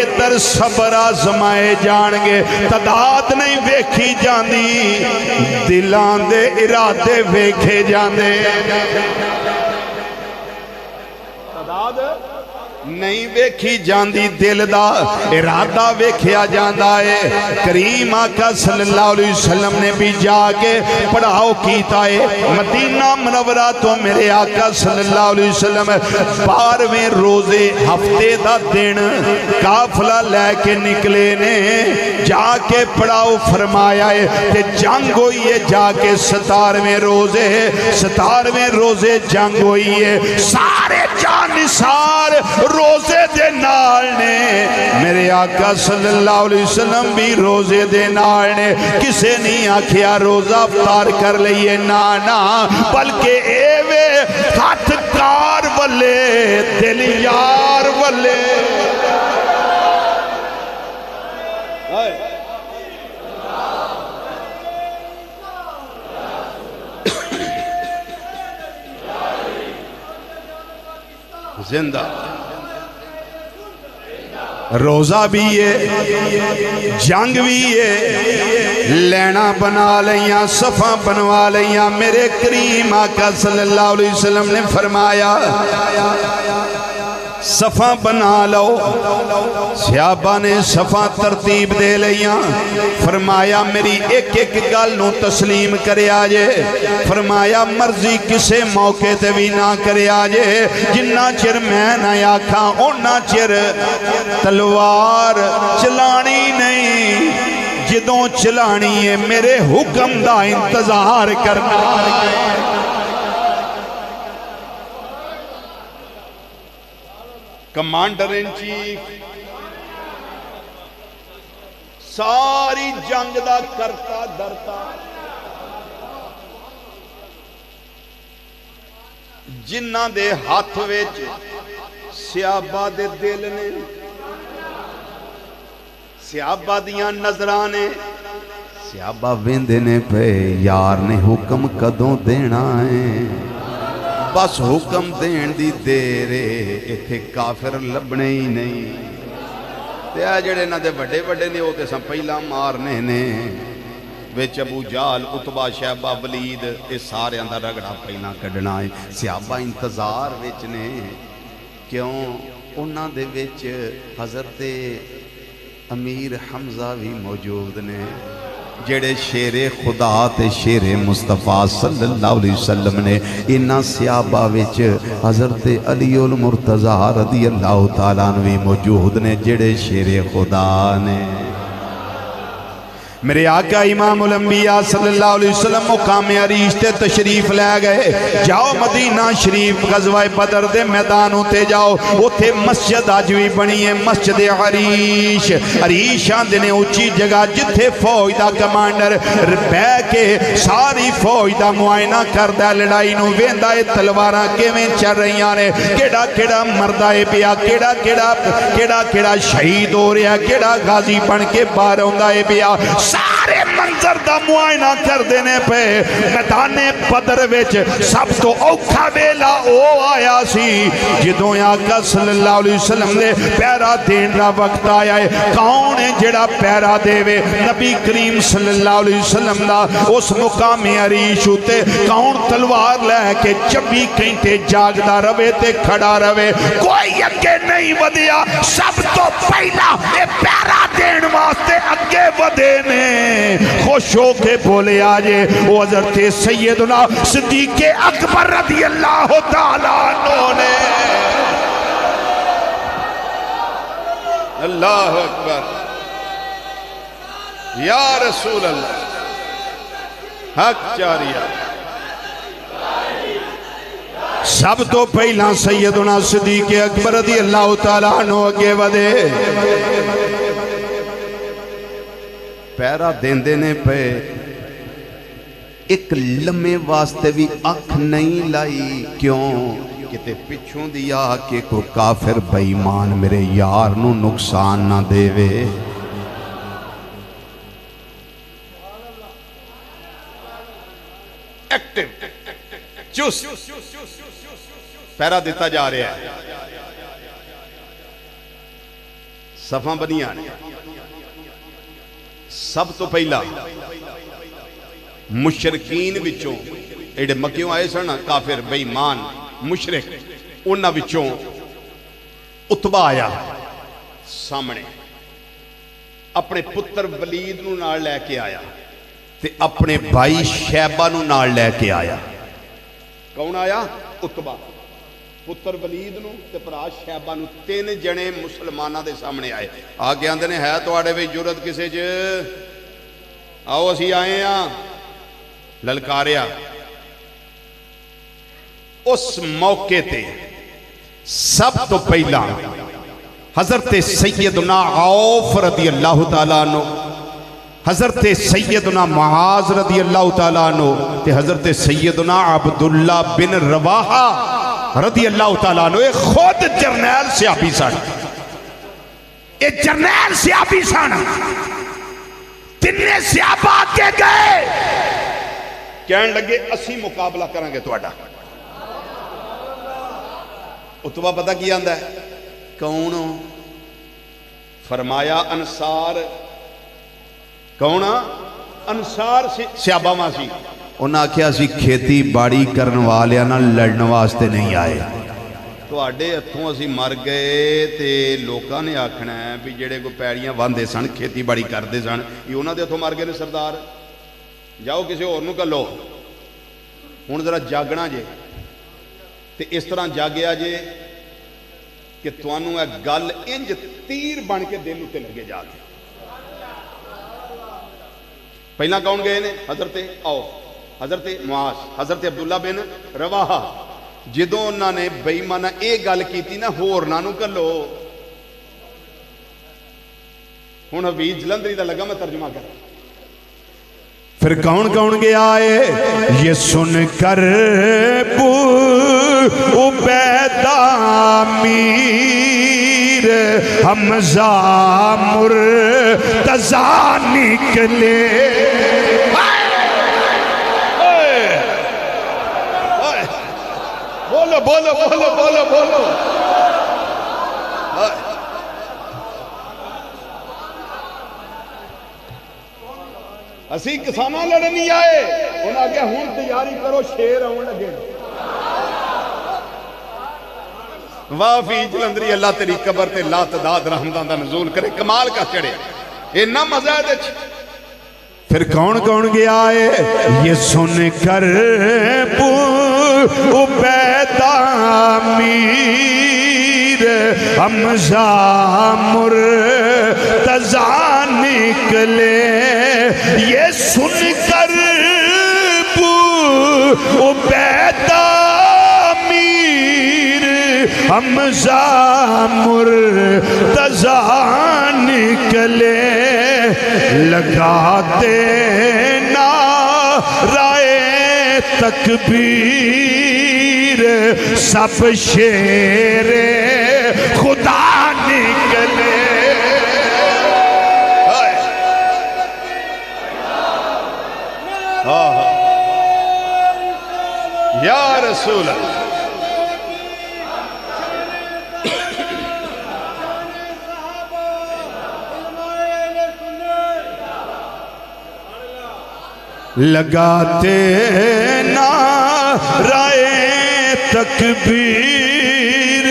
ادھر صبر آزمائے جان گے۔ تعداد نہیں ویکھی جاندی، دلان دے ارادے ویکھے جاندے۔ تعداد نہیں ویکھی جاندی، دل دا ارادہ ویکھیا جاندہ ہے۔ کریم آقا صلی اللہ علیہ وسلم نے بھی جا کے پڑھاؤ کیتا ہے۔ مدینہ منورہ تو میرے آقا صلی اللہ علیہ وسلم 12ویں روزے ہفتے دا دن قافلہ لے کے نکلے نے، جا کے پڑھاؤ فرمایا ہے کہ جنگ ہوئی ہے۔ جا کے 17ویں روزے جنگ ہوئی ہے۔ سارے جانشار روزے دے نال نے، میرے آقا صلی اللہ علیہ وسلم بھی روزے دے نال نے۔ کسے نہیں آکھیا روزہ افطار کر لئیے، نانا، بلکہ ایوے ہاتھ کار والے دل یار والے۔ زندہ روزہ بھی ہے، جنگ بھی ہے، لینا بنا لیاں، صفحہ بنوا لیاں۔ میرے کریم آقا صلی اللہ علیہ وسلم نے فرمایا صفحہ بنا لو۔ صحابہ نے صفحہ ترتیب دے لیاں۔ فرمایا میری ایک ایک گل نو تسلیم کرے آجے۔ فرمایا مرضی کسے موقع تے بھی نہ کرے آجے، جنہ چر میں نہ آکھاں اونا چر تلوار چلانی نہیں، جدوں چلانی ہے میرے حکم دا انتظار کرنا۔ کمانڈر ان چیف ساری جنگ دا کرتا درتا، جنہ دے ہاتھ وچ صحابہ دے دل نے، صحابہ دیاں نظرانے، صحابہ ویندے نے پہ یار نے حکم کدوں دینا ہے، بس حکم دین دی دیرے ایتھے کافر لبنے ہی نہیں۔ تے آ جڑے نہ دے بڑے بڑے نے وہ کسا پہلا مارنے نے، وچ ابو جال، عتبہ، شیبہ، ولید، اس سارے اندر رگڑا پہلا کڈنا ہے۔ صحابہ انتظار وچ نے، کیوں انہاں دے وچ حضرت امیر حمزہ بھی موجود نے، جڑے شیر خدا تے شیر مصطفیٰ صلی اللہ علیہ وسلم نے انہاں صحابہ وچ حضرت علی المرتضیٰ رضی اللہ تعالیٰ عنہ بھی موجود نے، جڑے شیر خدا نے۔ میرے آقا امام الانبیاء صلی اللہ علیہ وسلم مقام عریش تے تشریف لے گئے۔ جاؤ مدینہ شریف غزوہ بدر دے میدانوں تے جاؤ، اوتھے مسجد آج بھی بنی ہے، مسجد عریش۔ عریش آندے نے اونچی جگہ جتھے فوج دا کمانڈر بہ کے ساری فوج دا معائنہ کردہ، لڑائی نو ویندا ہے تلواراں کیویں چل رہیاں نے، کیڑا کیڑا مردہ ہے پیا، کیڑا کیڑا شہید ہو رہا ہے، کیڑا غازی بن کے باہر ہوندا ہے پیا۔ سارے منظر دا معائنہ کر دینے پہ میدان بدر وچ سب تو اوکھا ویلا او آیا سی جدوں آقا صلی اللہ علیہ وسلم نے پیرا دین دا وقت آیا ہے. کون ہے جڑا پیرا دے وے؟ نبی کریم صلی اللہ علیہ وسلم دا اس مقام عریش ہوتے کون تلوار لے کے 24 گھنٹے جاگدا رہے تے کھڑا رہے؟ کوئی اگے نہیں ودیا. سب تو پہلا اے پیرا دین واسطے اگے ودے نے. خوش ہو کے بولے آجے وہ حضرت سیدنا صدیق اکبر رضی اللہ تعالیٰ عنہ نے. اللہ اکبر یا رسول اللہ حق چاریا. سب تو پہلا سیدنا صدیق اکبر رضی اللہ تعالیٰ عنہ اگے ودے. پیرا دین دینے پہ ایک لمحے واسطے بھی اکھ نہیں لائی. کیوں؟ کتے پچھوں دیا کہ کوئی کافر بے ایمان میرے یار نو نقصان نہ دے وے. ایکٹیو چوس پیرا دیتا جا رہا ہے. صفاں بنیاں سب تو پہلا مشرکین وچوں ایڈے مکیوں آئے سن کافر بے ایمان مشرک انہاں وچوں اتبا آیا سامنے اپنے پتر ولید نو نال لے کے آیا تے اپنے بھائی شیبہ نو نال لے کے آیا. کون آیا؟ اتبا پتر ولید نو تے پرا شیبہ نو. 3 جنے مسلمانہ دے سامنے آئے. آگے آندے نے ہے تو آڑے بھی جرت کسے جو آؤ اسی آئے ہیں للکاریا. اس موقع تے سب تو پہلا حضرت سیدنا عوف رضی اللہ تعالیٰ عنہ، حضرت سیدنا معاذ رضی اللہ تعالیٰ عنہ تے حضرت سیدنا عبداللہ بن رواحہ رضی اللہ تعالیٰ عنہ. ایک خود جرنیل صحابی سن. ایک جرنیل صحابی سن. تینے صحابہ کے گئے کہنے لگے اسی مقابلہ کریں گے توڑا. اتبا پتہ کیا آندہ ہے کون؟ فرمایا انصار. کون؟ انصار صحابہ ماں سی. انہاں کیا سی کھیتی باڑی کرن والے نہ لڑن واسطے نہیں آئے. تو آڑے اتھوں اسی مر گئے تے لوکاں نے آکھنا ہے بھی جڑے کو پیڑیاں واندے سن کھیتی باڑی کر دے سن یہ انہاں دے اتھوں مر گئے نے سردار. جاؤ کسی اور نو کر لو. ہن ذرا جاگنا جے تے اس طرح جاگیا جے کہ توانوں ایک گل انج تیر بن کے دل اتے لگے جا کے. پہلا کون گئے نے؟ حضرت عوف، حضرت معاذ، حضرت عبداللہ بن رواحہ. جدوں انہاں نے بے ایمانہ اے گل کیتی نا ہور نانو کر لو. ہن حفیظ جلندری دا لگا میں ترجمہ کر. پھر کون کون گیا آئے یہ سن کر عبیدہ امیر حمزہ مرتضیٰ نکلے. بولو بولو بولو بولو بولو. اسی کسانہ لڑنی آئے انہاں کہا ہون تیاری کرو شیر آن لگے. وافی جلندری اللہ تیری قبر تے لا تداد رحمدان دا نزول کرے کمال کا چڑھے اینا مزہ ہے. پھر کون کون گیا آئے یہ سن کر عبیدہ امیر حمزہ مرتضیٰ نکلے. یہ سن کر عبیدہ امیر حمزہ مرتضیٰ نکلے. لگاتے نعرہ تکبیر سب شیر خدا نکلے. رسول اللہ۔ لگاتے نعرہ تکبیر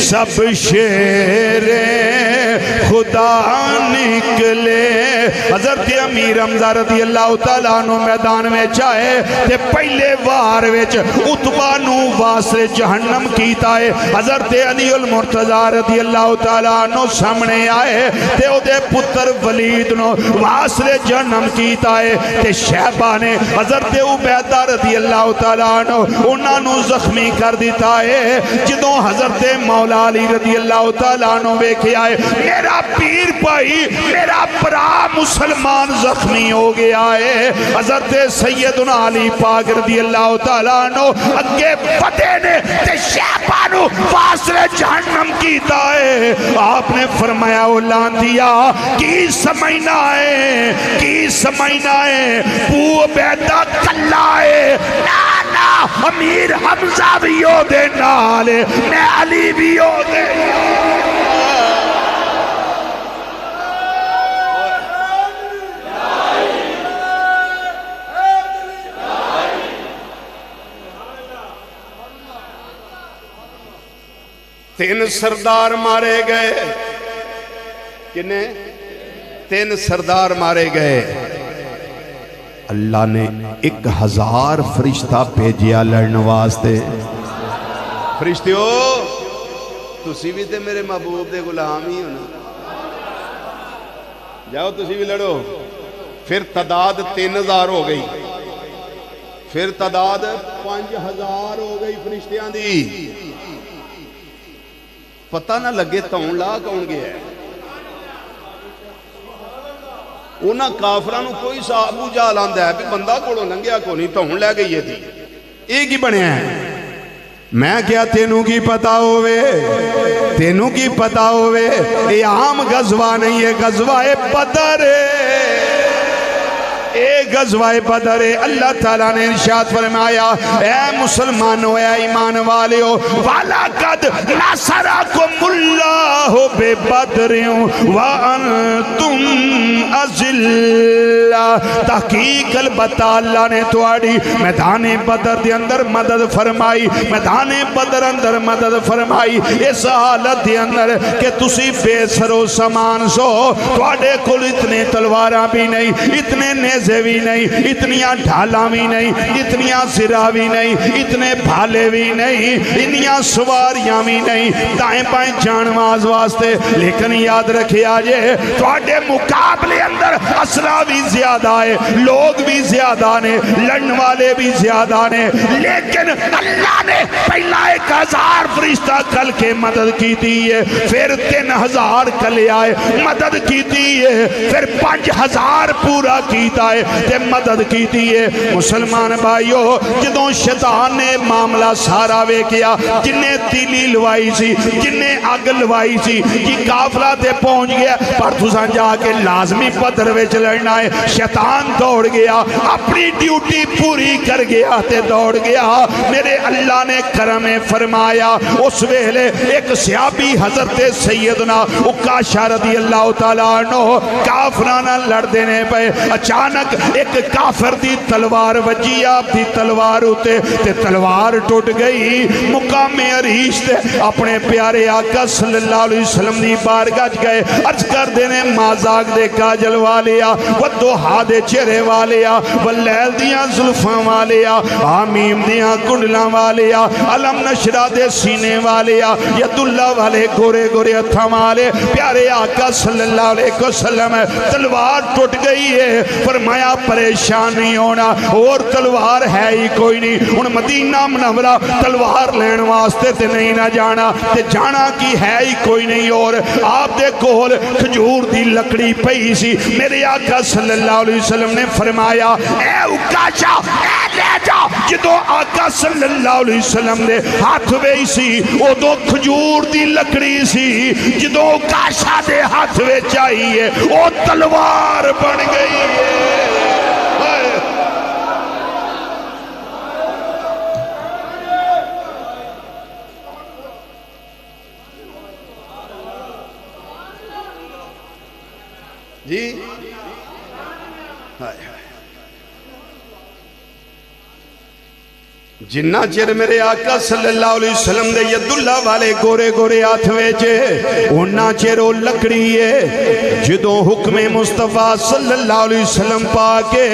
سب شیر خدا نکلے۔ حضرت امیر حمزہ رضی اللہ تعالیٰ عنہ میدان میں چاہے تے پہلے وار وچ عتبہ نو واسر جہنم کیتا ہے۔ حضرت علی المرتضی رضی اللہ تعالیٰ عنہ سامنے آئے تے او دے پتر ولید نو واسر جہنم کیتا ہے تے شہبہ نے حضرت عبیدہ رضی اللہ تعالیٰ عنہ انہاں نو زخمی کر دیتا ہے۔ جدوں حضرت مولا علی رضی اللہ تعالیٰ عنہ ویکھے آئے میرا پیر بھائی میرا برا مسلمان زخمی ہو گیا ہے، حضرت سیدنا علی پاک رضی اللہ تعالیٰ عنہ اگے فتح نے تے شہبہ نو واسر جہنم کیتا ہے۔ آپ نے فرمایا اولان دیا کی سمجھنا ہے کی سمجھنا ہے بو بیدہ کلا ہے نانا امیر حمزہ بھی ہو دے نالے میں علی بھی ہو دے تین سردار مارے گئے۔ کنے؟ تین سردار مارے گئے۔ اللہ نے 1000 فرشتہ بھیجیا لڑنے واسطے۔ فرشتیو تسی بھی تے میرے محبوب دے غلام ہی ہونا، جاؤ تسی بھی لڑو۔ پھر تعداد 3000 ہو گئی، پھر تعداد 5000 ہو گئی فرشتیاں دی۔ پتہ نہ لگے تون لا کون گیا ہے۔ انہاں کافرانو کوئی سا ابو جہل آندا ہے بھی بندہ کوڑوں لنگیا کو نہیں تون لے گئی ہے تھی ایک ہی بنے ہیں۔ میں کیا تینوں کی پتہ ہوئے تینوں کی پتہ ہوئے یہ عام غزوہ نہیں ہے، غزوہ بدر ہے، اے غزوہ بدر ہے۔ اللہ تعالیٰ نے ارشاد فرمایا اے مسلمانوں اے ایمان والیو وَلَقَدْ نَصَرَكُمُ اللَّهُ بِبَدْرٍ وَأَنْتُمْ أَذِلَّةٌ۔ تحقیق البتہ اللہ نے تواڈی میدان بدر دے اندر مدد فرمائی، میدان بدر اندر مدد فرمائی اس حالت دے اندر کہ تسی بے سرو سامان سو، تواڈے کول اتنے تلواراں بھی نہیں، اتنے نیزے بھی نہیں، اتنیاں ڈھالاں بھی نہیں، اتنیاں زرہ بھی نہیں، اتنے بھالے بھی نہیں، انیاں سواریاں بھی نہیں دائیں بائیں جانواز واسطے۔ لیکن یاد رکھے آجے تواڈے مقابلے اندر اسرا بھی زیادہ ہے، لوگ بھی زیادہ نے، لڑن والے بھی زیادہ نے، لیکن اللہ نے پہلا 1000 فرشتہ کل کے مدد کی دی ہے، پھر 3000 کل آئے مدد کی دی ہے، پھر 5000 پورا کیتا ہے تے مدد کی دیئے۔ مسلمان بھائیو جدوں شیطان نے معاملہ سارا وے کیا، جنہیں تیلی لوائی سی، جنہیں آگ لوائی سی، کی کافلہ تے پہنچ گیا پر تُساں جا کے لازمی بدر وچ لڑنا ہے۔ شیطان دوڑ گیا، اپنی ڈیوٹی پوری کر گیا تے دوڑ گیا۔ میرے اللہ نے کرم فرمایا اس ویلے ایک صحابی حضرت سیدنا عکاشہ رضی اللہ تعالیٰ عنہ کافرانہ لڑ دینے پہ اچانک ایک کافر دی تلوار وجی آپ دی تلوار ہوتے تے تلوار ٹوٹ گئی۔ مقام عریش تے اپنے پیارے آقا صلی اللہ علیہ وسلم دی بارگاہ گئے، عرض کر دینے مازاق دے کاجل والیا ودوہا دے چہرے والیا واللیل دیاں ظلفاں والیا آمیم دیاں کنڈلاں والیا علم نشرہ دے سینے والیا ید اللہ والے گورے گورے اتھا والے پیارے آقا صلی اللہ علیہ وسلم تلوار ٹوٹ گئی ہے۔ فرمایا پریشان نہیں ہونا، اور تلوار ہے ہی کوئی نہیں، ان مدینہ منورہ تلوار لین واسطے تے نہیں نہ جانا تے جانا کی ہے ہی کوئی نہیں۔ اور آپ دے کول کھجور دی لکڑی پئی سی، میرے آقا صلی اللہ علیہ وسلم نے فرمایا اے عکاشہ اے لے جا۔ جدو آقا صلی اللہ علیہ وسلم نے ہاتھ وے سی او دو کھجور دی لکڑی سی، جدو عکاشہ دے ہاتھ وے چاہیے او تلوار بن گئی ہے۔ جی جنہ چر میرے آقا صلی اللہ علیہ وسلم دے ید اللہ والے گورے گورے ہاتھ ویچے انہ چر وہ لکڑی ہے جدوں حکم مصطفیٰ صلی اللہ علیہ وسلم پاکے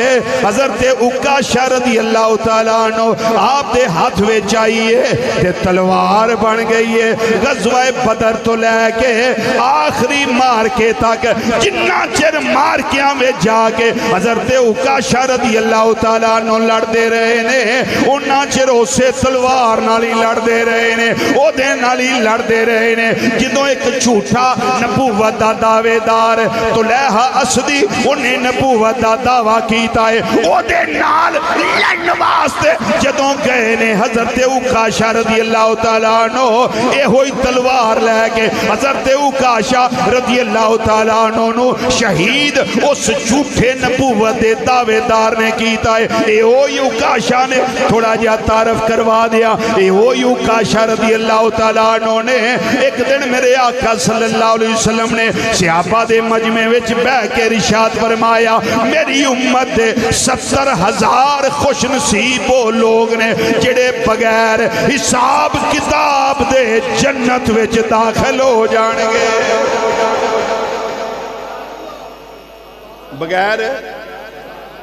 حضرت عکاشہ رضی اللہ تعالیٰ عنہ آپ دے ہاتھ ویچائیے تے تلوار بن گئی ہے غزوہ بدر تو لے کے آخری مارکے تک جنہ چر مارکیاں میں جا کے حضرت عکاشہ رضی اللہ تعالیٰ عنہ لڑ دے رہے نے انہ چر اسے تلوار نالی لڑ دے رہے نے او دے نالی لڑ دے رہے نے جدوں ایک جھوٹا نبوت دا دعوے دار طلحہ اسدی انہیں نبوت دا دعویٰ کیتا ہے او دے نال لڑن واسطے جدوں گئے نے حضرت عکاشہ رضی اللہ تعالیٰ عنہ اے ہوئی تلوار لے کے حضرت عکاشہ رضی اللہ تعالیٰ عنہ شہید اس جھوٹے نبوت دے دعوے دار نے کیتا ہے اے ہوئی عکاشہ نے تھوڑا جا تعارف کروا دیا اے ہوئی عکاشہ رضی اللہ تعالیٰ عنہ نے ایک دن میرے آقا صلی اللہ علیہ وسلم نے صحابہ دے مجمع وچ بہ کے ارشاد فرمایا میری امت دے 70,000 خوش نصیب وہ لوگ نے جڑے بغیر حساب کتاب دے جنت وچ داخل ہو جان گے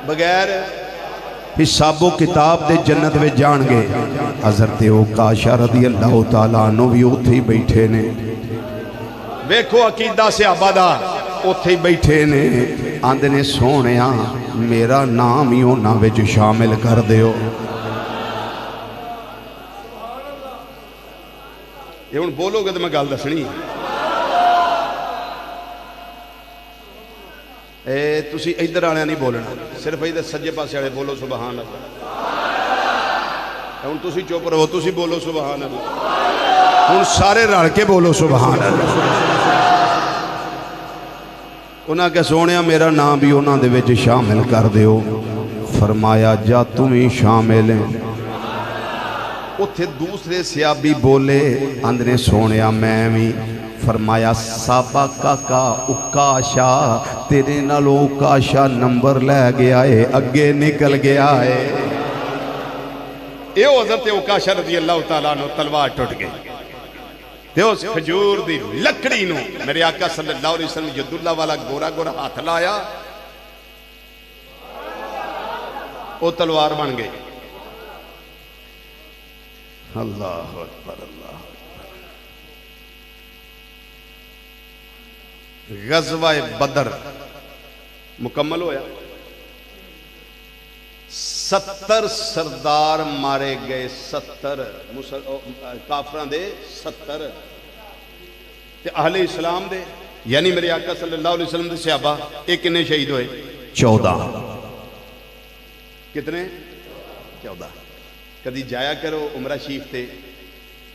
بغیر حساب و کتاب دے جنت میں جان گے حضرت عکاشہ رضی اللہ تعالیٰ عنہ بھی اتھے ہی بیٹھے نے ویکھو عقیدہ سے آبادار اتھے ہی بیٹھے نے آندے نے سونیا میرا نام ہی ہونا وچ شامل کر دیو یہ ہن بولو گے تو میں گل دسنی تسی ادھر آنے نہیں بولنا صرف ادھر سجے پاسے آنے بولو سبحان اللہ ہن تسی چپ رہو تسی بولو سبحان اللہ ہن سارے رل کے بولو سبحان اللہ انہاں کہ سونیا میرا نام بھی انہاں دے وچ شامل کر دیو فرمایا جا تم ہی شامل ہیں اتھے دوسرے صحابی بولے اندرے سونیا میں بھی فرمایا سابقہ کا عکاشہ تیرے نالوں عکاشہ نمبر لے گیا ہے اگے نکل گیا ہے اے حضرت عکاشہ رضی اللہ تعالیٰ عنہ تلوار ٹوٹ گئی تے اس کھجور دی لکڑی نو میرے آقا صلی اللہ علیہ وسلم ید اللہ والا گورا گورا ہاتھ لایا وہ تلوار بن گئی اللہ اکبر اللہ غزوہ بدر مکمل ہویا 70 سردار مارے گئے 70 کافران دے 70 تے اہل اسلام دے یعنی میرے آقا صلی اللہ علیہ وسلم دے صحابہ ایک کنے شہید ہوئے 14 کتنے 14 کدی جایا کرو عمرہ شریف تے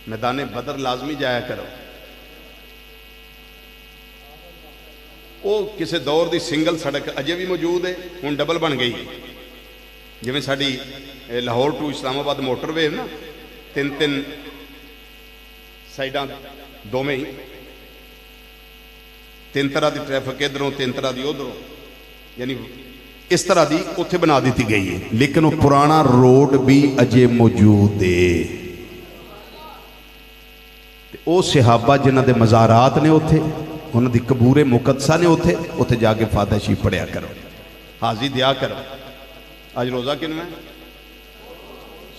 میدان بدر لازمی جایا کرو وہ کسی دور دی سنگل سڑک اجے بھی موجود ہے ہن ڈبل بن گئی جی میں ساڑی لاہور ٹو اسلام آباد موٹر وے نا تین سائیڈاں دو میں ہی تین طرح دی ٹریفک ادھروں تین طرح دی ادھروں یعنی اس طرح دی اتھے بنا دیتی گئی ہے لیکن وہ پرانا روڈ بھی اجے موجود ہے وہ صحابہ جنہ دے مزارات نے اتھے انہوں دی قبور مقدسہ نے اتھے جا کے فاتحہ شریف پڑھیا کرو حاضری دیا کرو آج روزہ کنویں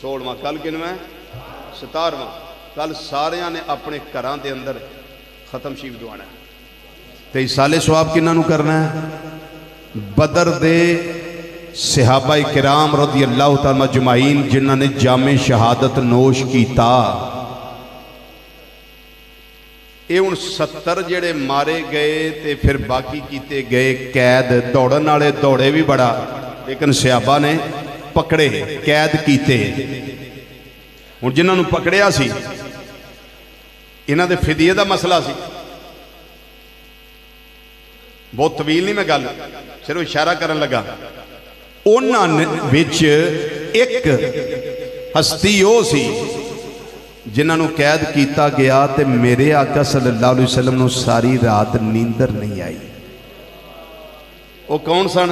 16واں کل کنویں 17واں کل ساریاں نے اپنے گھراں دے اندر ختم شریف دعانا ہے تے سالے ثواب کنہاں نو کرنا ہے بدر دے صحابہ کرام رضی اللہ تعالیٰ مجمعین جنہاں نے جام شہادت نوش کیتا اے ان 70 جڑے مارے گئے تے پھر باقی کیتے گئے قید دوڑن والے دوڑے بھی بڑا لیکن صحابہ نے پکڑے قید کیتے ہن جنہاں نو پکڑیا سی انہاں دے فدیے دا مسئلہ سی بہت طویل نہیں میں گل صرف اشارہ کرن لگا انہاں وچ ایک ہستی او سی جنہاں نو قید کیتا گیا تے میرے آقا صلی اللہ علیہ وسلم نو ساری رات نیندر نہیں آئی وہ کون سن؟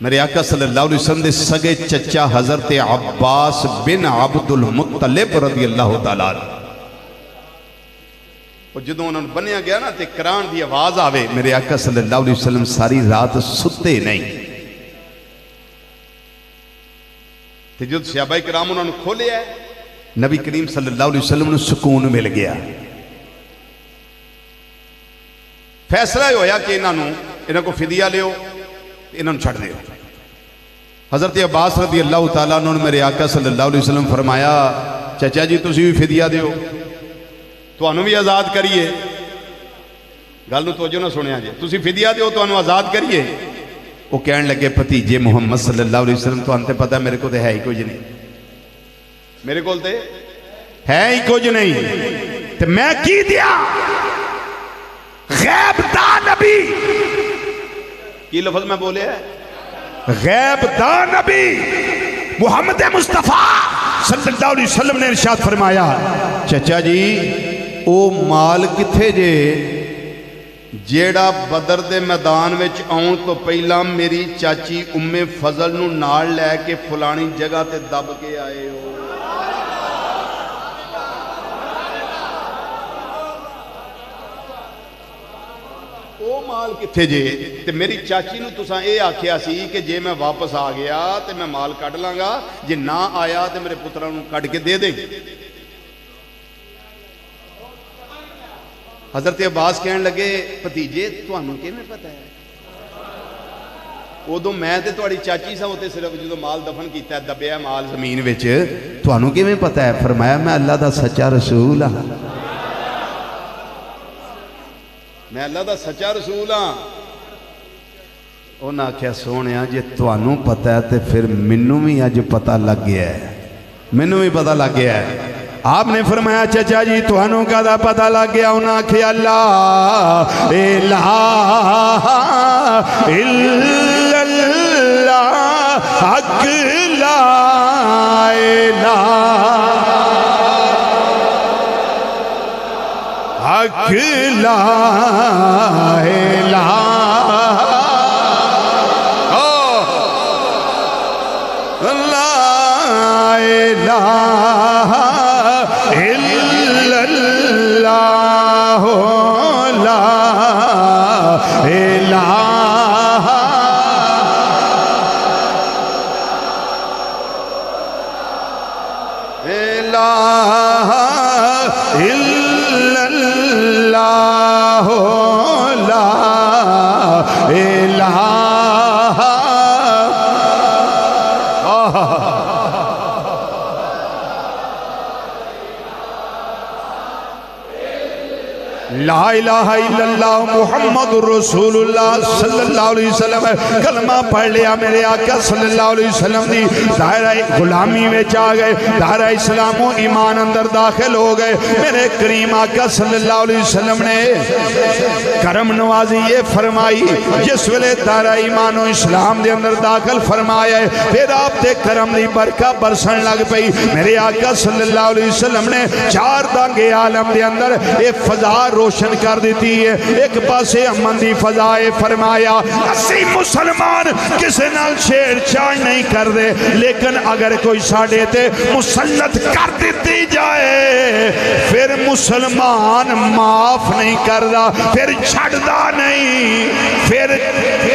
میرے آقا صلی اللہ علیہ وسلم دے سگے چچا حضرت عباس بن عبد المطلب رضی اللہ تعالیٰ عنہ. اور جدوں انہوں نے بنیا گیا نا تے کران دی آواز آوے، میرے آقا صلی اللہ علیہ وسلم ساری رات ستے نہیں. تے جد صحابہ کرام انہوں نے کھولے ہے، نبی کریم صلی اللہ علیہ وسلم نے سکون مل گیا. فیصلہ ہویا کہ انہوں کو فدیہ لیو، انہوں چھڑ دیو. حضرت عباس رضی اللہ تعالیٰ عنہ نے میرے آقا صلی اللہ علیہ وسلم فرمایا چچا جی تسی بھی فدیہ دیو، تو انہوں بھی آزاد کریے. گل نو توجہ نہ سنیا جی، تسی فدیہ دیو تو انہوں آزاد کریے. وہ کہنے لگے بھتیجے محمد صلی اللہ علیہ وسلم تو انتے پتہ میرے کو تے ہے ہی کچھ نہیں، میرے کو تے ہے ہی کچھ نہیں، تے میں کی دیا غیب دا نبی. کی لفظ میں بولے ہے؟ غیب دا نبی محمد مصطفیٰ صلی اللہ علیہ وسلم نے ارشاد فرمایا چچا جی او مال کتھے جے جیڑا بدر دے میدان وچ آؤں تو پہلا میری چاچی ام فضل نو نال لے کے فلانی جگہ تے دب کے آئے ہو. او مال کتھے جے تے میری چاچی نو تساں اے آکھیا سی کہ جے میں واپس آ گیا تے میں مال کٹ لاں گا، جے نہ آیا تے میرے پتراں نو کٹ کے دے دیں. حضرت عباس کہنے لگے بھتیجے تانوں کیویں پتہ ہے؟ ادو میں تے تہاڈی چاچی سا تے صرف جدوں مال دفن کیتا ہے دبیا مال زمین وچ، تانوں کیویں پتہ ہے؟ فرمایا میں اللہ دا سچا رسول ہاں، میں اللہ دا سچا رسول ہاں. انہاں آکھیا سونیا جے تانوں پتہ ہے تے پھر مینوں بھی اج پتہ لگ گیا ہے، مینوں بھی پتہ لگ گیا ہے. آپ نے فرمایا چچا جی تانوں کا دا پتہ لگ گیا؟ انہاں آکھیا لا الہ الا اللہ حق لا الہ حق لا الہ لا الہ الا اللہ لا الہ الا اللہ لا الہ لا الہ الا اللہ محمد رسول اللہ صلی اللہ علیہ وسلم. کلمہ پڑھ لیا میرے آقا صلی اللہ علیہ وسلم دی دائرہ غلامی میں جا گئے، دائرہ اسلام و ایمان اندر داخل ہو گئے. میرے کریم آقا صلی اللہ علیہ وسلم نے کرم نوازی یہ فرمائی جس ویلے دائرہ ایمان و اسلام دے اندر داخل فرمایا ہے پھر آپ دے کرم دی برکہ برسن لگ پئی. میرے آقا صلی اللہ علیہ وسلم نے چار دانگے عالم دے اندر ایک فضا روشن کر دیتی ہے. ایک پاسے امن دی فضائے فرمایا اسی مسلمان کسے نال چھیڑ چھاڑ نہیں کر دے، لیکن اگر کوئی ساڑے تے مسلط کر دیتی جائے پھر مسلمان معاف نہیں کردا، پھر چھڑدا نہیں، پھر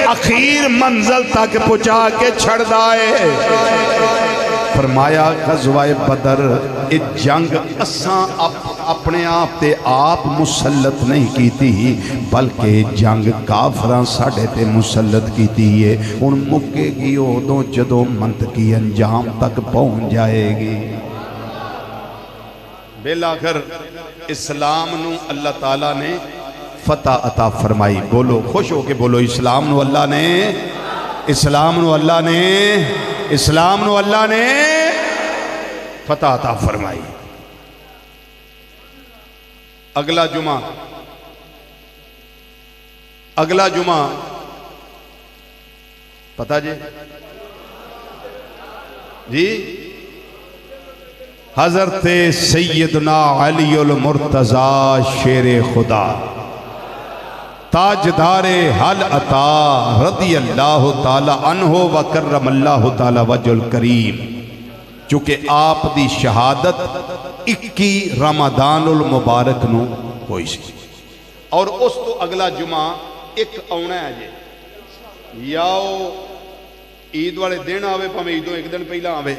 اخیر منزل تک پہنچا کے چھڑدا ہے. فرمایا غزوہ بدر ایک جنگ اساں اپنے آپ تے آپ مسلط نہیں کیتی بلکہ جنگ کافراں ساڑے تے مسلط کیتی ہے. ان مکے گی ادوں جدوں منطقی انجام تک پہنچ جائے گی. بالآخر اسلام نو اللہ تعالیٰ نے فتح عطا فرمائی. بولو خوش ہو کے بولو اسلام نو اللہ نے، اسلام نو اللہ نے، اسلام نو اللہ نے فتح عطا فرمائی. اگلا جمعہ پتہ جی حضرت سیدنا علی المرتضی شیر خدا تاجدار حل عطا رضی اللہ تعالی عنہ و کرم اللہ تعالی وجہ الکریم، چونکہ آپ دی شہادت 21 رمضان المبارک نو ہوئی سی، اور اس تو اگلا جمعہ ایک آنا ہے جی، یا عید والے دن آوے پاویں عیدوں ایک دن پہلا آوے،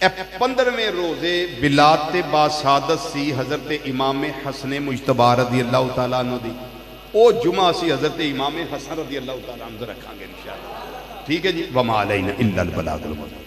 15ویں روزے ولادت باسعادت سی حضرت امام حسن مجتبی رضی اللہ تعالیٰ عنہ دی، او جمعہ سی حضرت امام حسن رضی اللہ تعالیٰ عنہ رکھاں گے انشاءاللہ، ٹھیک ہے جی، وما علینا الا البلاغ المبین۔